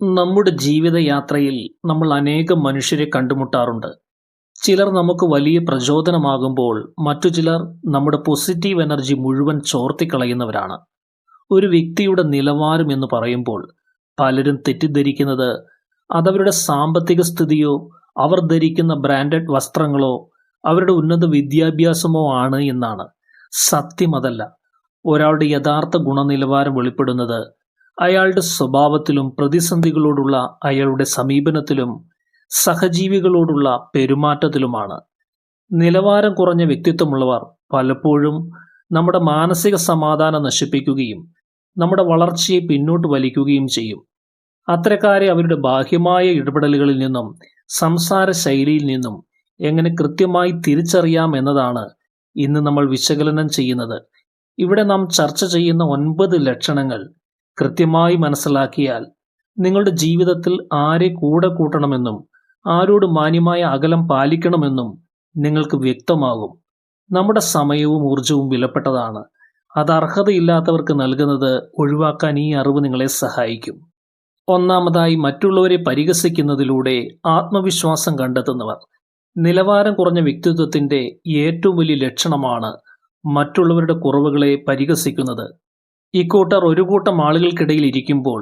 നമ്മുടെ ജീവിതയാത്രയിൽ നമ്മൾ അനേകം മനുഷ്യരെ കണ്ടുമുട്ടാറുണ്ട്. ചിലർ നമുക്ക് വലിയ പ്രചോദനമാകുമ്പോൾ മറ്റു ചിലർ നമ്മുടെ പോസിറ്റീവ് എനർജി മുഴുവൻ ചോർത്തിക്കളയുന്നവരാണ്. ഒരു വ്യക്തിയുടെ നിലവാരം എന്ന് പറയുമ്പോൾ പലരും തെറ്റിദ്ധരിക്കുന്നത് അതവരുടെ സാമ്പത്തിക സ്ഥിതിയോ അവർ ധരിക്കുന്ന ബ്രാൻഡഡ് വസ്ത്രങ്ങളോ അവരുടെ ഉന്നത വിദ്യാഭ്യാസമോ ആണ് എന്നാണ്. സത്യം അതല്ല. ഒരാളുടെ യഥാർത്ഥ ഗുണനിലവാരം വെളിപ്പെടുന്നത് അയാളുടെ സ്വഭാവത്തിലും പ്രതിസന്ധികളോടുള്ള അയാളുടെ സമീപനത്തിലും സഹജീവികളോടുള്ള പെരുമാറ്റത്തിലുമാണ്. നിലവാരം കുറഞ്ഞ വ്യക്തിത്വമുള്ളവർ പലപ്പോഴും നമ്മുടെ മാനസിക സമാധാനം നശിപ്പിക്കുകയും നമ്മുടെ വളർച്ചയെ പിന്നോട്ട് വലിക്കുകയും ചെയ്യും. അത്തരക്കാരെ അവരുടെ ബാഹ്യമായ ഇടപെടലുകളിൽ നിന്നും സംസാര ശൈലിയിൽ നിന്നും എങ്ങനെ കൃത്യമായി തിരിച്ചറിയാം എന്നതാണ് ഇന്ന് നമ്മൾ വിശകലനം ചെയ്യുന്നത്. ഇവിടെ നാം ചർച്ച ചെയ്യുന്ന 9 ലക്ഷണങ്ങൾ കൃത്യമായി മനസ്സിലാക്കിയാൽ നിങ്ങളുടെ ജീവിതത്തിൽ ആരെ കൂടെ കൂട്ടണമെന്നും ആരോട് മാന്യമായ അകലം പാലിക്കണമെന്നും നിങ്ങൾക്ക് വ്യക്തമാകും. നമ്മുടെ സമയവും ഊർജവും വിലപ്പെട്ടതാണ്. അത് അർഹതയില്ലാത്തവർക്ക് നൽകുന്നത് ഒഴിവാക്കാൻ ഈ അറിവ് നിങ്ങളെ സഹായിക്കും. ഒന്നാമതായി, മറ്റുള്ളവരെ പരിഹസിക്കുന്നതിലൂടെ ആത്മവിശ്വാസം കണ്ടെത്തുന്നവർ. നിലവാരം കുറഞ്ഞ വ്യക്തിത്വത്തിന്റെ ഏറ്റവും വലിയ ലക്ഷണമാണ് മറ്റുള്ളവരുടെ കുറവുകളെ പരിഹസിക്കുന്നത്. ഇക്കൂട്ടർ ഒരു കൂട്ടം ആളുകൾക്കിടയിൽ ഇരിക്കുമ്പോൾ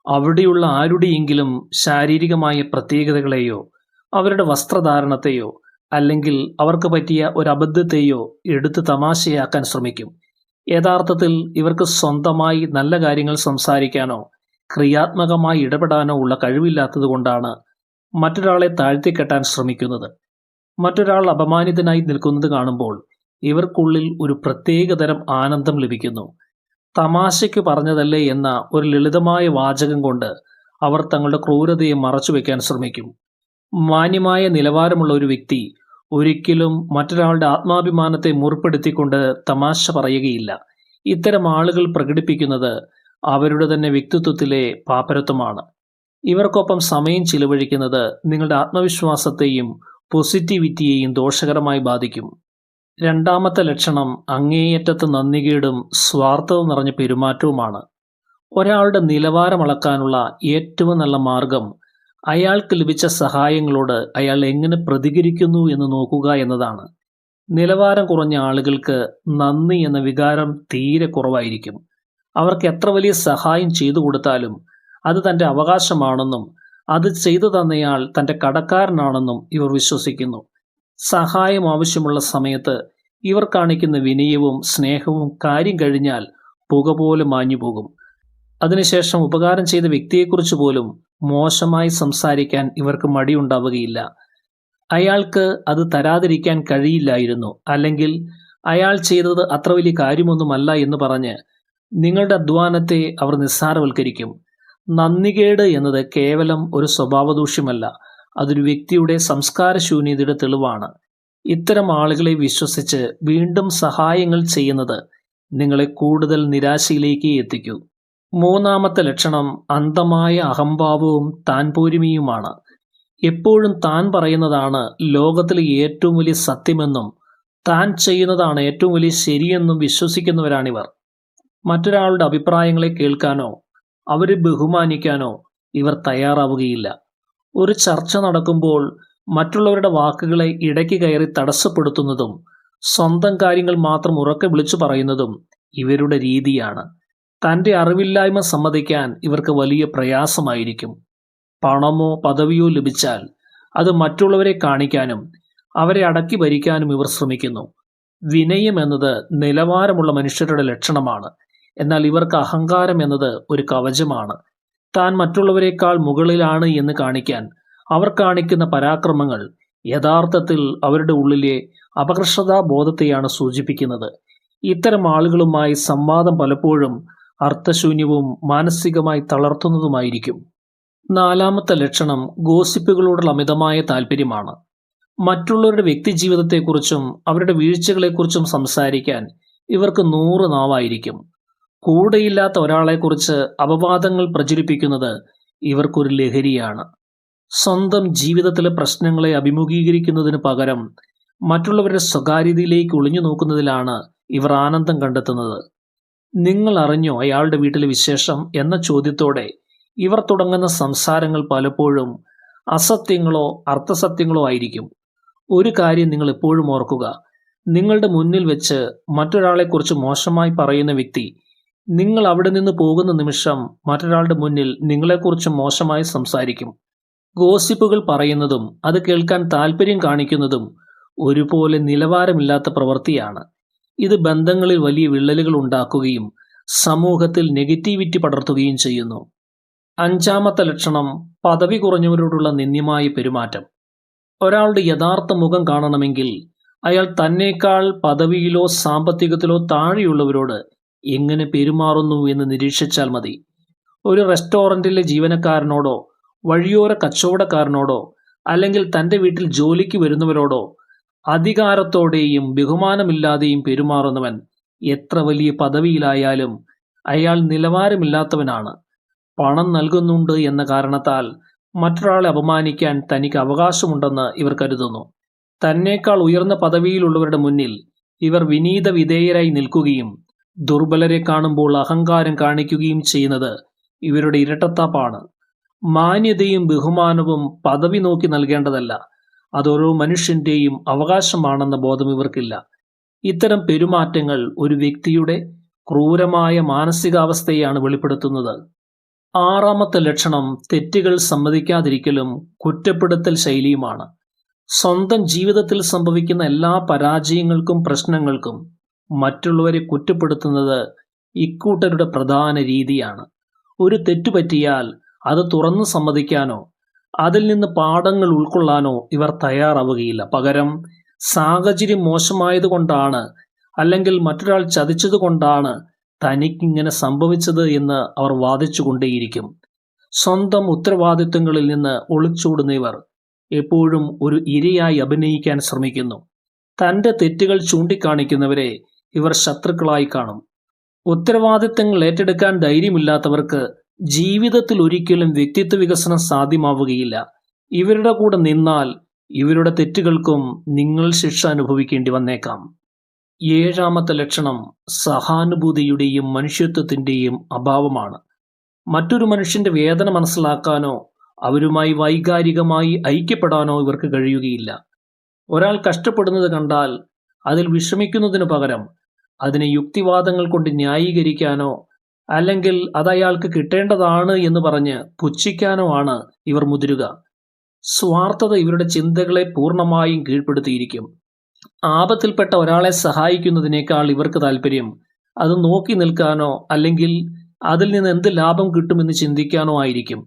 അവിടെയുള്ള ആരുടെയെങ്കിലും ശാരീരികമായ പ്രത്യേകതകളെയോ അവരുടെ വസ്ത്രധാരണത്തെയോ അല്ലെങ്കിൽ അവർക്ക് പറ്റിയ ഒരു അബദ്ധത്തെയോ എടുത്ത് തമാശയാക്കാൻ ശ്രമിക്കും. യഥാർത്ഥത്തിൽ ഇവർക്ക് സ്വന്തമായി നല്ല കാര്യങ്ങൾ സംസാരിക്കാനോ ക്രിയാത്മകമായി ഇടപെടാനോ ഉള്ള കഴിവില്ലാത്തതുകൊണ്ടാണ് മറ്റൊരാളെ താഴ്ത്തിക്കെട്ടാൻ ശ്രമിക്കുന്നത്. മറ്റൊരാൾ അപമാനിതനായി നിൽക്കുന്നത് കാണുമ്പോൾ ഇവർക്കുള്ളിൽ ഒരു പ്രത്യേകതരം ആനന്ദം ലഭിക്കുന്നു. തമാശയ്ക്ക് പറഞ്ഞതല്ലേ എന്ന ഒരു ലളിതമായ വാചകം കൊണ്ട് അവർ തങ്ങളുടെ ക്രൂരതയെ മറച്ചുവെക്കാൻ ശ്രമിക്കും. മാന്യമായ നിലവാരമുള്ള ഒരു വ്യക്തി ഒരിക്കലും മറ്റൊരാളുടെ ആത്മാഭിമാനത്തെ മുറിപ്പെടുത്തിക്കൊണ്ട് തമാശ പറയുകയില്ല. ഇത്തരം ആളുകൾ പ്രകടിപ്പിക്കുന്നത് അവരുടെ തന്നെ വ്യക്തിത്വത്തിലെ പാപ്പരത്വമാണ്. ഇവർക്കൊപ്പം സമയം ചിലവഴിക്കുന്നത് നിങ്ങളുടെ ആത്മവിശ്വാസത്തെയും പോസിറ്റിവിറ്റിയെയും ദോഷകരമായി ബാധിക്കും. രണ്ടാമത്തെ ലക്ഷണം അങ്ങേയറ്റത്ത് നന്ദികേടും സ്വാർത്ഥവും നിറഞ്ഞ പെരുമാറ്റവുമാണ്. ഒരാളുടെ നിലവാരം അളക്കാനുള്ള ഏറ്റവും നല്ല മാർഗം അയാൾക്ക് ലഭിച്ച സഹായങ്ങളോട് അയാൾ എങ്ങനെ പ്രതികരിക്കുന്നു എന്ന് നോക്കുക എന്നതാണ്. നിലവാരം കുറഞ്ഞ ആളുകൾക്ക് നന്ദി എന്ന വികാരം തീരെ കുറവായിരിക്കും. അവർക്ക് എത്ര വലിയ സഹായം ചെയ്തു കൊടുത്താലും അത് തൻ്റെ അവകാശമാണെന്നും അത് ചെയ്തു തന്നയാൾ തൻ്റെ കടക്കാരനാണെന്നും ഇവർ വിശ്വസിക്കുന്നു. സഹായം ആവശ്യമുള്ള സമയത്ത് ഇവർ കാണിക്കുന്ന വിനയവും സ്നേഹവും കാര്യം കഴിഞ്ഞാൽ പുക പോലെ മാഞ്ഞു പോകും. അതിനുശേഷം ഉപകാരം ചെയ്ത വ്യക്തിയെക്കുറിച്ച് പോലും മോശമായി സംസാരിക്കാൻ ഇവർക്ക് മടിയുണ്ടാവുകയില്ല. അയാൾക്ക് അത് തരാതിരിക്കാൻ കഴിയില്ലായിരുന്നു, അല്ലെങ്കിൽ അയാൾ ചെയ്തത് അത്ര വലിയ കാര്യമൊന്നുമല്ല എന്ന് പറഞ്ഞ് നിങ്ങളുടെ അധ്വാനത്തെ അവർ നിസ്സാരവൽക്കരിക്കും. നന്ദികേട് എന്നത് കേവലം ഒരു സ്വഭാവദൂഷ്യമല്ല, അതൊരു വ്യക്തിയുടെ സംസ്കാരശൂന്യതയുടെ തെളിവാണ്. ഇത്തരം ആളുകളെ വിശ്വസിച്ച് വീണ്ടും സഹായങ്ങൾ ചെയ്യുന്നത് നിങ്ങളെ കൂടുതൽ നിരാശയിലേക്ക് എത്തിക്കൂ. മൂന്നാമത്തെ ലക്ഷണം അന്ധമായ അഹംഭാവവും താൻപോരിമയുമാണ്. എപ്പോഴും താൻ പറയുന്നതാണ് ലോകത്തിലെ ഏറ്റവും വലിയ സത്യമെന്നും താൻ ചെയ്യുന്നതാണ് ഏറ്റവും വലിയ ശരിയെന്നും വിശ്വസിക്കുന്നവരാണിവർ. മറ്റൊരാളുടെ അഭിപ്രായങ്ങളെ കേൾക്കാനോ അവരെ ബഹുമാനിക്കാനോ ഇവർ തയ്യാറാവുകയില്ല. ഒരു ചർച്ച നടക്കുമ്പോൾ മറ്റുള്ളവരുടെ വാക്കുകളെ ഇടയ്ക്ക് കയറി തടസ്സപ്പെടുത്തുന്നതും സ്വന്തം കാര്യങ്ങൾ മാത്രം ഉറക്കെ വിളിച്ചു പറയുന്നതും ഇവരുടെ രീതിയാണ്. തൻ്റെ അറിവില്ലായ്മ സമ്മതിക്കാൻ ഇവർക്ക് വലിയ പ്രയാസമായിരിക്കും. പണമോ പദവിയോ ലഭിച്ചാൽ അത് മറ്റുള്ളവരെ കാണിക്കാനും അവരെ അടക്കി ഭരിക്കാനും ഇവർ ശ്രമിക്കുന്നു. വിനയം എന്നത് നിലവാരമുള്ള മനുഷ്യരുടെ ലക്ഷണമാണ്. എന്നാൽ ഇവർക്ക് അഹങ്കാരം എന്നത് ഒരു കവചമാണ്. താൻ മറ്റുള്ളവരെക്കാൾ മുകളിലാണ് എന്ന് കാണിക്കാൻ അവർ കാണിക്കുന്ന പരാക്രമങ്ങൾ യഥാർത്ഥത്തിൽ അവരുടെ ഉള്ളിലെ അപകർഷതാബോധത്തെയാണ് സൂചിപ്പിക്കുന്നത്. ഇത്തരം ആളുകളുമായി സംവാദം പലപ്പോഴും അർത്ഥശൂന്യവും മാനസികമായി തളർത്തുന്നതുമായിരിക്കും. നാലാമത്തെ ലക്ഷണം ഗോസിപ്പുകളോടുള്ള അമിതമായ താല്പര്യമാണ്. മറ്റുള്ളവരുടെ വ്യക്തിജീവിതത്തെക്കുറിച്ചും അവരുടെ വീഴ്ചകളെക്കുറിച്ചും സംസാരിക്കാൻ ഇവർക്ക് 100 നാവായിരിക്കും. കൂടെയില്ലാത്ത ഒരാളെക്കുറിച്ച് അപവാദങ്ങൾ പ്രചരിപ്പിക്കുന്നത് ഇവർക്കൊരു ലഹരിയാണ്. സ്വന്തം ജീവിതത്തിലെ പ്രശ്നങ്ങളെ അഭിമുഖീകരിക്കുന്നതിന് പകരം മറ്റുള്ളവരുടെ സ്വകാര്യതയിലേക്ക് ഒളിഞ്ഞു നോക്കുന്നതിലാണ് ഇവർ ആനന്ദം കണ്ടെത്തുന്നത്. നിങ്ങൾ അറിഞ്ഞോ അയാളുടെ വീട്ടിലെ വിശേഷം എന്ന ചോദ്യത്തോടെ ഇവർ തുടങ്ങുന്ന സംസാരങ്ങൾ പലപ്പോഴും അസത്യങ്ങളോ അർത്ഥസത്യങ്ങളോ ആയിരിക്കും. ഒരു കാര്യം നിങ്ങൾ എപ്പോഴും ഓർക്കുക, നിങ്ങളുടെ മുന്നിൽ വെച്ച് മറ്റൊരാളെക്കുറിച്ച് മോശമായി പറയുന്ന വ്യക്തി നിങ്ങൾ അവിടെ നിന്ന് പോകുന്ന നിമിഷം മറ്റൊരാളുടെ മുന്നിൽ നിങ്ങളെക്കുറിച്ച് മോശമായി സംസാരിക്കും. ഗോസിപ്പുകൾ പറയുന്നതും അത് കേൾക്കാൻ താല്പര്യം കാണിക്കുന്നതും ഒരുപോലെ നിലവാരമില്ലാത്ത പ്രവൃത്തിയാണ്. ഇത് ബന്ധങ്ങളിൽ വലിയ വിള്ളലുകൾ ഉണ്ടാക്കുകയും സമൂഹത്തിൽ നെഗറ്റിവിറ്റി പടർത്തുകയും ചെയ്യുന്നു. 5-ാമത്തെ ലക്ഷണം പദവി കുറഞ്ഞവരോടുള്ള നിന്ദ്യമായ പെരുമാറ്റം. ഒരാളുടെ യഥാർത്ഥ മുഖം കാണണമെങ്കിൽ അയാൾ തന്നേക്കാൾ പദവിയിലോ സാമ്പത്തികത്തിലോ താഴെയുള്ളവരോട് എങ്ങനെ പെരുമാറുന്നു എന്ന് നിരീക്ഷിച്ചാൽ മതി. ഒരു റെസ്റ്റോറൻറ്റിലെ ജീവനക്കാരനോടോ വഴിയോര കച്ചവടക്കാരനോടോ അല്ലെങ്കിൽ തൻ്റെ വീട്ടിൽ ജോലിക്ക് വരുന്നവരോടോ അധികാരത്തോടെയും ബഹുമാനമില്ലാതെയും പെരുമാറുന്നവൻ എത്ര വലിയ പദവിയിലായാലും അയാൾ നിലവാരമില്ലാത്തവനാണ്. പണം നൽകുന്നുണ്ട് എന്ന കാരണത്താൽ മറ്റൊരാളെ അപമാനിക്കാൻ തനിക്ക് അവകാശമുണ്ടെന്ന് ഇവർ കരുതുന്നു. തന്നേക്കാൾ ഉയർന്ന പദവിയിലുള്ളവരുടെ മുന്നിൽ ഇവർ വിനീത വിധേയരായി നിൽക്കുകയും ദുർബലരെ കാണുമ്പോൾ അഹങ്കാരം കാണിക്കുകയും ചെയ്യുന്നത് ഇവരുടെ ഇരട്ടത്താപ്പാണ്. മാന്യതയും ബഹുമാനവും പദവി നോക്കി നൽകേണ്ടതല്ല, അതോരോ മനുഷ്യന്റെയും അവകാശമാണെന്ന ബോധം ഇവർക്കില്ല. ഇത്തരം പെരുമാറ്റങ്ങൾ ഒരു വ്യക്തിയുടെ ക്രൂരമായ മാനസികാവസ്ഥയെയാണ് വെളിപ്പെടുത്തുന്നത്. 6-ാമത്തെ ലക്ഷണം തെറ്റുകൾ സമ്മതിക്കാതിരിക്കലും കുറ്റപ്പെടുത്തൽ ശൈലിയുമാണ്. സ്വന്തം ജീവിതത്തിൽ സംഭവിക്കുന്ന എല്ലാ പരാജയങ്ങൾക്കും പ്രശ്നങ്ങൾക്കും മറ്റുള്ളവരെ കുറ്റപ്പെടുത്തുന്നത് ഇക്കൂട്ടരുടെ പ്രധാന രീതിയാണ്. ഒരു തെറ്റു പറ്റിയാൽ അത് തുറന്നു സമ്മതിക്കാനോ അതിൽ നിന്ന് പാഠങ്ങൾ ഉൾക്കൊള്ളാനോ ഇവർ തയ്യാറാവുകയില്ല. പകരം സാഹചര്യം മോശമായതുകൊണ്ടാണ് അല്ലെങ്കിൽ മറ്റൊരാൾ ചതിച്ചതുകൊണ്ടാണ് തനിക്കിങ്ങനെ സംഭവിച്ചത് എന്ന് അവർ വാദിച്ചുകൊണ്ടേയിരിക്കും. സ്വന്തം ഉത്തരവാദിത്വങ്ങളിൽ നിന്ന് ഒളിച്ചോടുന്ന ഇവർ എപ്പോഴും ഒരു ഇരയായി അഭിനയിക്കാൻ ശ്രമിക്കുന്നു. തൻ്റെ തെറ്റുകൾ ചൂണ്ടിക്കാണിക്കുന്നവരെ ഇവർ ശത്രുക്കളായി കാണും. ഉത്തരവാദിത്തങ്ങൾ ഏറ്റെടുക്കാൻ ധൈര്യമില്ലാത്തവർക്ക് ജീവിതത്തിൽ ഒരിക്കലും വ്യക്തിത്വ വികസനം സാധ്യമാവുകയില്ല. ഇവരുടെ കൂടെ നിന്നാൽ ഇവരുടെ തെറ്റുകൾക്കും നിങ്ങൾ ശിക്ഷ അനുഭവിക്കേണ്ടി വന്നേക്കാം. 7-ാമത്തെ ലക്ഷണം സഹാനുഭൂതിയുടെയും മനുഷ്യത്വത്തിൻ്റെയും അഭാവമാണ്. മറ്റൊരു മനുഷ്യന്റെ വേദന മനസ്സിലാക്കാനോ അവരുമായി വൈകാരികമായി ഐക്യപ്പെടാനോ ഇവർക്ക് കഴിയുകയില്ല. ഒരാൾ കഷ്ടപ്പെടുന്നത് കണ്ടാൽ അതിൽ വിഷമിക്കുന്നതിനു പകരം അതിനെ യുക്തിവാദങ്ങൾ കൊണ്ട് ന്യായീകരിക്കാനോ അല്ലെങ്കിൽ അത് അയാൾക്ക് കിട്ടേണ്ടതാണ് എന്ന് പറഞ്ഞ് പുച്ഛിക്കാനോ ആണ് ഇവർ മുതിരുക. സ്വാർത്ഥത ഇവരുടെ ചിന്തകളെ പൂർണ്ണമായും കീഴ്പ്പെടുത്തിയിരിക്കും. ആപത്തിൽപ്പെട്ട ഒരാളെ സഹായിക്കുന്നതിനേക്കാൾ ഇവർക്ക് താല്പര്യം അത് നോക്കി നിൽക്കാനോ അല്ലെങ്കിൽ അതിൽ നിന്ന് എന്ത് ലാഭം കിട്ടുമെന്ന് ചിന്തിക്കാനോ ആയിരിക്കും.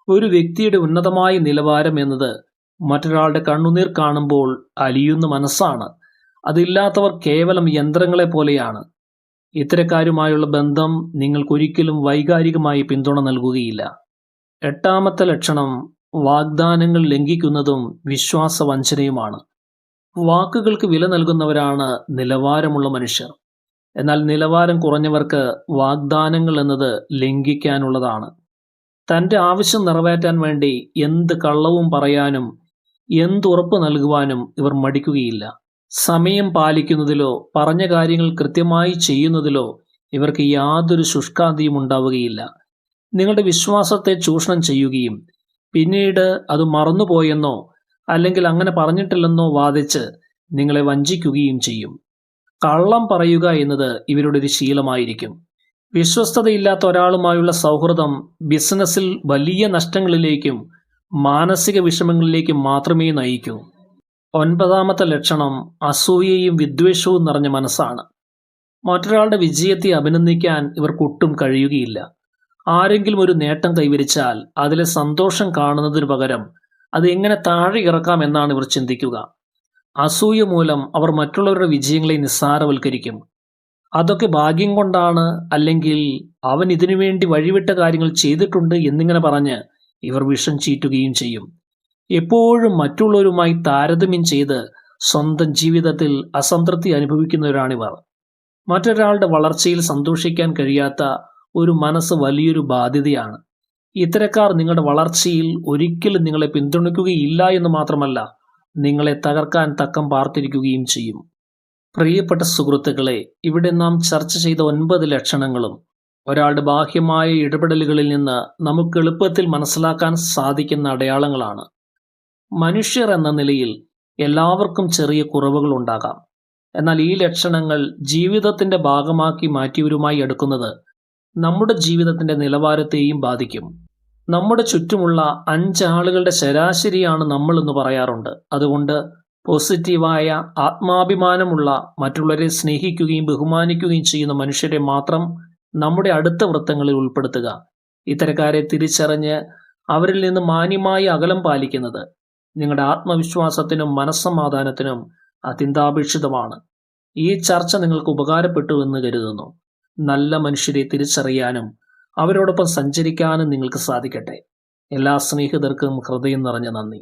ഒരു വ്യക്തിയുടെ ഉന്നതമായ നിലവാരം എന്നത് മറ്റൊരാളുടെ കണ്ണുനീർ കാണുമ്പോൾ അലിയുന്ന മനസ്സാണ്. അതില്ലാത്തവർ കേവലം യന്ത്രങ്ങളെ പോലെയാണ്. ഇത്തരക്കാരുമായുള്ള ബന്ധം നിങ്ങൾക്കൊരിക്കലും വൈകാരികമായി പിന്തുണ നൽകുകയില്ല. 8-ാമത്തെ ലക്ഷണം വാഗ്ദാനങ്ങൾ ലംഘിക്കുന്നതും വിശ്വാസവഞ്ചനയുമാണ്. വാക്കുകൾക്ക് വില നൽകുന്നവരാണ് നിലവാരമുള്ള മനുഷ്യർ. എന്നാൽ നിലവാരം കുറഞ്ഞവർക്ക് വാഗ്ദാനങ്ങൾ എന്നത് ലംഘിക്കാനുള്ളതാണ്. തൻ്റെ ആവശ്യം നിറവേറ്റാൻ വേണ്ടി എന്ത് കള്ളവും പറയാനും എന്തുറപ്പ് നൽകുവാനും ഇവർ മടിക്കുകയില്ല. സമയം പാലിക്കുന്നതിലോ പറഞ്ഞ കാര്യങ്ങൾ കൃത്യമായി ചെയ്യുന്നതിലോ ഇവർക്ക് യാതൊരു ശുഷ്കാന്തിയും ഉണ്ടാവുകയില്ല. നിങ്ങളുടെ വിശ്വാസത്തെ ചൂഷണം ചെയ്യുകയും പിന്നീട് അത് മറന്നുപോയെന്നോ അല്ലെങ്കിൽ അങ്ങനെ പറഞ്ഞിട്ടില്ലെന്നോ വാദിച്ച് നിങ്ങളെ വഞ്ചിക്കുകയും ചെയ്യും. കള്ളം പറയുക എന്നത് ഇവരുടെ ഒരു ശീലമായിരിക്കും. വിശ്വസ്തതയില്ലാത്ത ഒരാളുമായുള്ള സൗഹൃദം ബിസിനസ്സിൽ വലിയ നഷ്ടങ്ങളിലേക്കും മാനസിക വിഷമങ്ങളിലേക്കും മാത്രമേ നയിക്കൂ. 9-ാമത്തെ ലക്ഷണം അസൂയയും വിദ്വേഷവും നിറഞ്ഞ മനസ്സാണ്. മറ്റൊരാളുടെ വിജയത്തെ അഭിനന്ദിക്കാൻ ഇവർക്കൊട്ടും കഴിയുകയില്ല. ആരെങ്കിലും ഒരു നേട്ടം കൈവരിച്ചാൽ അതിലെ സന്തോഷം കാണുന്നതിനു പകരം അത് എങ്ങനെ താഴെ ഇറക്കാം എന്നാണ് ഇവർ ചിന്തിക്കുക. അസൂയ മൂലം അവർ മറ്റുള്ളവരുടെ വിജയങ്ങളെ നിസ്സാരവൽക്കരിക്കും. അതൊക്കെ ഭാഗ്യം കൊണ്ടാണ്, അല്ലെങ്കിൽ അവൻ ഇതിനുവേണ്ടി വഴിവിട്ട കാര്യങ്ങൾ ചെയ്തിട്ടുണ്ട് എന്നിങ്ങനെ പറഞ്ഞ് ഇവർ വിഷം ചീറ്റുകയും ചെയ്യും. എപ്പോഴും മറ്റുള്ളവരുമായി താരതമ്യം ചെയ്ത് സ്വന്തം ജീവിതത്തിൽ അസംതൃപ്തി അനുഭവിക്കുന്നവരാണിവർ. മറ്റൊരാളുടെ വളർച്ചയിൽ സന്തോഷിക്കാൻ കഴിയാത്ത ഒരു മനസ്സ് വലിയൊരു ബാധ്യതയാണ്. ഇത്തരക്കാർ നിങ്ങളുടെ വളർച്ചയിൽ ഒരിക്കലും നിങ്ങളെ പിന്തുണയ്ക്കുകയില്ല എന്ന് മാത്രമല്ല, നിങ്ങളെ തകർക്കാൻ തക്കം പാർത്തിരിക്കുകയും ചെയ്യും. പ്രിയപ്പെട്ട സുഹൃത്തുക്കളെ, ഇവിടെ നാം ചർച്ച ചെയ്ത 9 ലക്ഷണങ്ങളും ഒരാളുടെ ബാഹ്യമായ ഇടപെടലുകളിൽ നിന്ന് നമുക്ക് എളുപ്പത്തിൽ മനസ്സിലാക്കാൻ സാധിക്കുന്ന അടയാളങ്ങളാണ്. മനുഷ്യർ എന്ന നിലയിൽ എല്ലാവർക്കും ചെറിയ കുറവുകൾ ഉണ്ടാകാം. എന്നാൽ ഈ ലക്ഷണങ്ങൾ ജീവിതത്തിന്റെ ഭാഗമാക്കി മാറ്റിയവരുമായി അടുക്കുന്നത് നമ്മുടെ ജീവിതത്തിന്റെ നിലവാരത്തെയും ബാധിക്കും. നമ്മുടെ ചുറ്റുമുള്ള 5 ആളുകളുടെ ശരാശരിയാണ് നമ്മൾ എന്ന് പറയാറുണ്ട്. അതുകൊണ്ട് പോസിറ്റീവായ ആത്മാഭിമാനമുള്ള, മറ്റുള്ളവരെ സ്നേഹിക്കുകയും ബഹുമാനിക്കുകയും ചെയ്യുന്ന മനുഷ്യരെ മാത്രം നമ്മുടെ അടുത്ത വൃത്തങ്ങളിൽ ഉൾപ്പെടുത്തുക. ഇത്തരക്കാരെ തിരിച്ചറിഞ്ഞ് അവരിൽ നിന്ന് മാന്യമായി അകലം പാലിക്കുന്നത് നിങ്ങളുടെ ആത്മവിശ്വാസത്തിനും മനസ്സമാധാനത്തിനും അത്യന്താപേക്ഷിതമാണ്. ഈ ചർച്ച നിങ്ങൾക്ക് ഉപകാരപ്പെട്ടു എന്ന് കരുതുന്നു. നല്ല മനുഷ്യരെ തിരിച്ചറിയാനും അവരോടൊപ്പം സഞ്ചരിക്കാനും നിങ്ങൾക്ക് സാധിക്കട്ടെ. എല്ലാ സ്നേഹിതർക്കും ഹൃദയം നിറഞ്ഞ നന്ദി.